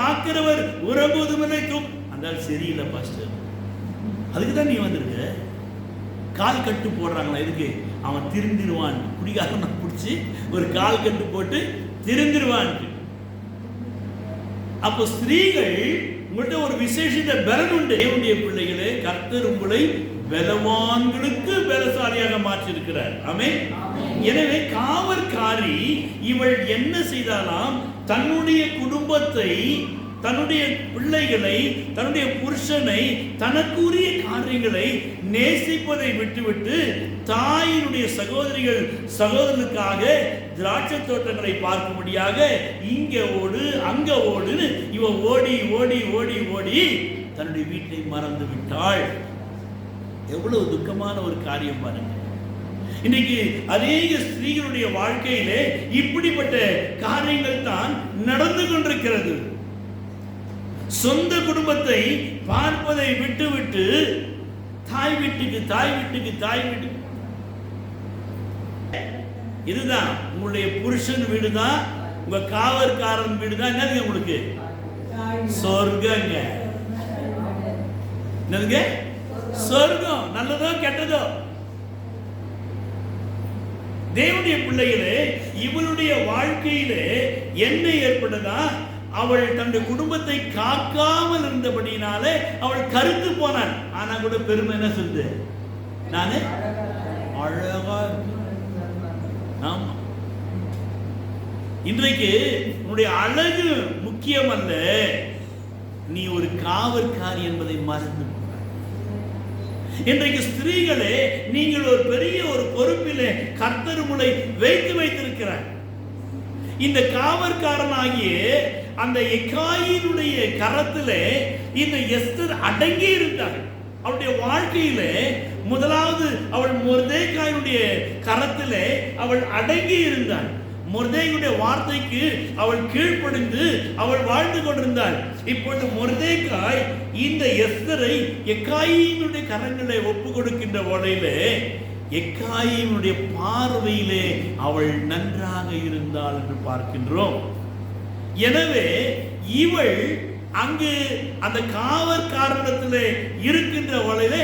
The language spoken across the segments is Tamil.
காக்கிறவர் உறங்குவதும் இல்லை அந்த சரியில்லை பாஸ்டர். அதுக்கு தான் நீ வந்திருக்க. கால் கட்டு போடுறாங்களா எதுக்கு? அவன் திருந்திருவான். குடிகாரனை பிடிச்சி ஒரு கால் கட்டு போட்டு திருந்திருவான். அப்போ ஸ்திரீகள் உங்கள்கிட்ட ஒரு விசேஷித்த பலன் உண்டு. தேவனுடைய பிள்ளைகளே, கர்த்தர் உங்களை பலவான்களுக்கு பலசாலியாக மாற்றிருக்கிறார். ஆமென். எனவே காவற்காரி இவள் என்ன செய்தாலாம்? தன்னுடைய குடும்பத்தை, தன்னுடைய பிள்ளைகளை, தன்னுடைய புருஷனை, தனக்குரிய காரியங்களை நேசிப்பதை விட்டுவிட்டு தாயினுடைய சகோதரிகள் சகோதரனுக்காக திராட்சை தோட்டங்களை பார்க்கும்படியாக இங்க ஓடு அங்க ஓடுன்னு இவ ஓடி ஓடி ஓடி ஓடி தன்னுடைய வீட்டை மறந்து விட்டாள். எவ்வளவு துக்கமான ஒரு காரியம் பாருங்க. இன்னைக்கு அநேக ஸ்திரீகளுடைய வாழ்க்கையிலே இப்படிப்பட்ட காரியங்கள் தான் நடந்து கொண்டிருக்கிறது. சொந்த குடும்பத்தை பார்ப்பதை விட்டுவிட்டு தாய் வீட்டுக்கு தாய் வீட்டுக்கு தாய் வீட்டுக்கு. இதுதான் உங்களுடைய புருஷன் வீடு தான், உங்க காவற்காரன் வீடு தான். என்னதுங்க உங்களுக்கு? சொர்க்கங்க. என்னதுங்க? சொர்க்கம். நல்லதோ கெட்டதோ? தேவனுடைய பிள்ளைகளே, இவளுடைய வாழ்க்கையிலே என்ன ஏற்பட்டதா? அவள் தன்னுடைய குடும்பத்தை காக்காமல் இருந்தபடினாலே அவள் கருத்து போனாள். ஆனா கூட பெருமை என்ன சொல்லுது? நானு அழகா. ஆமா, இன்றைக்கு உன்னுடைய அழகு முக்கியம் அல்ல, நீ ஒரு காவற்காரி என்பதை மறந்து. இன்றைக்கு ஸ்திரீகளே, நீங்கள் ஒரு பெரிய ஒரு பொறுப்பிலே கர்த்தர் உங்களை வைத்திருக்கிறார். இந்த காவற்காரனாகிய அந்த எக்காயினுடைய கரத்திலே இந்த எஸ்தர் அடங்கி இருந்தாள். அவளுடைய வாழ்க்கையிலே முதலாவது அவள் மொர்தெகாயினுடைய கரத்திலே அவள் அடங்கி இருந்தாள். மொர்தெகாயுடைய வார்த்தைக்கு அவள் கீழ்ப்படிந்து அவள் வாழ்ந்து கொண்டிருந்தாள். இப்பொழுது மொர்தெகாய் இந்த எஸ்தரை எக்காயினுடைய கரங்களை ஒப்பு கொடுக்கின்ற வேளையிலே எக்காயினுடைய பார்வையிலே அவள் நன்றாக இருந்தாள் என்று பார்க்கின்றோம். எனவே இவள் அங்கு அந்த காவற்காரனிடத்திலே இருக்கின்ற வேளையிலே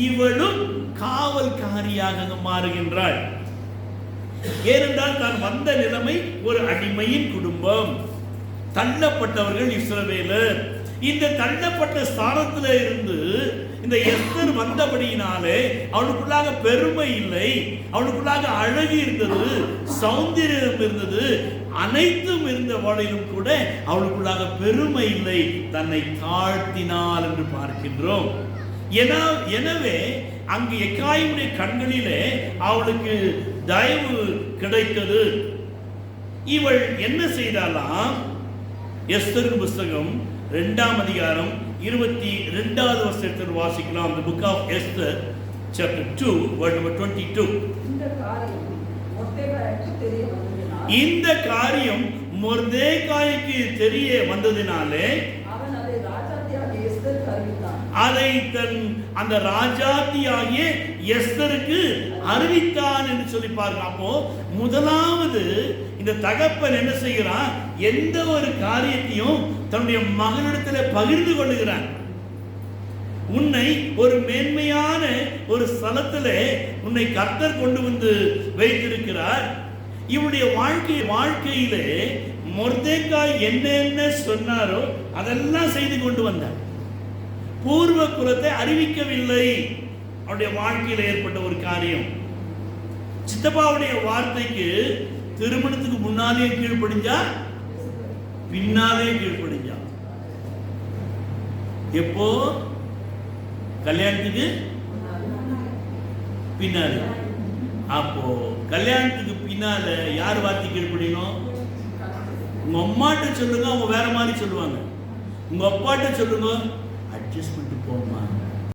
இவளும் காவல்காரியாக மாறுகின்றாள். ஏனென்றால் தான் வந்த நிலைமை ஒரு அடிமையின் குடும்பம், தள்ளப்பட்டவர்கள் இஸ்ரவேலர். இந்த தள்ளப்பட்ட ஸ்தானத்தில் இருந்து இந்த எஸ்தர் வந்தபடியினாலே அவளுக்குள்ளாக பெருமை இல்லை, அவளுக்குள்ளாக அழகு இருந்தது, சௌந்தரியம் இருந்தது, அனைத்தும் இருந்த வேளையிலும் கூட அவளுக்குள்ளாக பெருமை இல்லை, தன்னை தாழ்த்தினாள் என்று பார்க்கின்றோம். எனவே அங்கு எக்காயினுடைய கண்களிலே அவளுக்கு தயவு கிடைத்தது. இவள் என்ன செய்தாலாம்? எஸ்தர் புஸ்தகம் 2ஆம் அதிகாரம் 22வது வசனத்தில் வாசிக்கலாம். The book of Esther chapter 2 verse number 22. இந்த காரியம் மொர்தெகாய்க்கு தெரிய வந்ததினாலே அதை தன் அந்த ராஜாத்தியாகிய எஸ்தருக்கு அறிவித்தான் என்று சொல்லி பாருங்க. அப்போ முதலாவது இந்த தகப்பன் என்ன செய்கிறான்? எந்த ஒரு காரியத்தையும் தன்னுடைய மகனிடத்தில் பகிர்ந்து கொள்ளுகிறான். உன்னை ஒரு மேன்மையான ஒரு ஸ்தலத்திலே உன்னை கர்த்தர் கொண்டு வந்து வைத்திருக்கிறார். இவருடைய வாழ்க்கையிலே மொர்தெகாய் என்ன சொன்னாரோ அதெல்லாம் செய்து கொண்டு வந்தார். பூர்வ குலத்தை அறிவிக்கவில்லை. அவருடைய வாழ்க்கையில் ஏற்பட்ட ஒரு காரியம். சித்தப்பாவுடைய வார்த்தைக்கு திருமணத்துக்கு முன்னாலே கீழ்ப்படிஞ்சா, பின்னாலே கீழ்ப்படிஞ்சா. எப்போ? கல்யாணத்துக்கு பின்னாலே. அப்போ கல்யாணத்துக்கு பின்னால யார் வார்த்தை கீழ்ப்படியணும்? உங்க அம்மாட்ட சொல்லுங்க, அவங்க வேற மாதிரி சொல்லுவாங்க. உங்க அப்பாட்ட சொல்லுங்க, அட்ஜஸ்ட்மெண்ட்